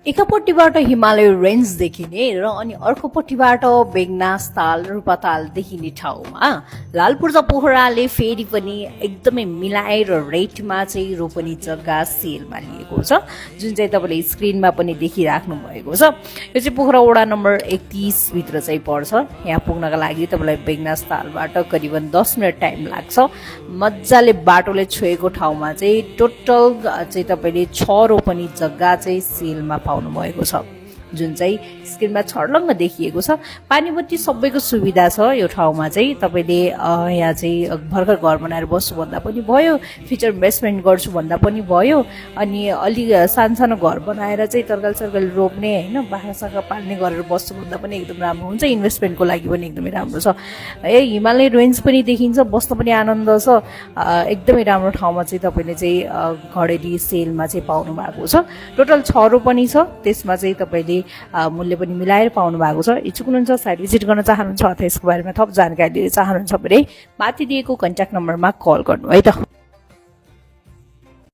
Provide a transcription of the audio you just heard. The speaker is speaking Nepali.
एकापट्टिबाट हिमालय रेन्ज देखिने र अनि अर्कोपट्टिबाट बेगनास ताल रूपाताल देखिने ठाउँमा लालपूर्जा पोखराले फेरि पनि एकदमै मिलाएर रेटमा चाहिँ रोपनी जग्गा सेलमा लिएको छ, जुन चाहिँ तपाईँले स्क्रिनमा पनि देखिराख्नु भएको छ। यो चाहिँ पोखरा वडा नम्बर 31 भित्र चाहिँ पर्छ। यहाँ पुग्नका लागि तपाईँलाई बेगनास तालबाट करिबन 10 मिनट टाइम लाग्छ। मजाले बाटोले छोएको ठाउँमा चाहिँ टोटल चाहिँ तपाईँले 6 रोपनी जग्गा चाहिँ सेलमा पाउनु भएको छ, जुन चाहिँ स्क्रिनमा छर्लङ्ग देखिएको छ। पानीबत्ती सबैको सुविधा छ यो ठाउँमा चाहिँ। तपाईँले यहाँ चाहिँ भर्खर घर बनाएर बस्छु भन्दा पनि भयो, फ्युचर इन्भेस्टमेन्ट गर्छु भन्दा पनि भयो, अनि अलि सानो घर बनाएर चाहिँ तरकारी सरकारी रोप्ने होइन बाख्रासाख्रा पाल्ने गरेर बस्छु भन्दा पनि एकदम राम्रो हुन्छ। इन्भेस्टमेन्टको लागि पनि एकदमै राम्रो छ। हिमालय रेन्ज पनि देखिन्छ, बस्न पनि आनन्द छ। एकदमै राम्रो ठाउँमा चाहिँ तपाईँले चाहिँ घडेरी सेलमा चाहिँ पाउनु भएको छ। टोटल 6 रोपनी छ, त्यसमा चाहिँ तपाईँले मूल्य पनि मिलाएर पाउनु भएको छ। इच्छुक हुनुहुन्छ, साइट भिजिट गर्न चाहनुहुन्छ अथवा यसको बारेमा थप जानकारी लिन चाहनुहुन्छ भने माथि दिएको कन्ट्याक्ट नम्बरमा कल गर्नु है त।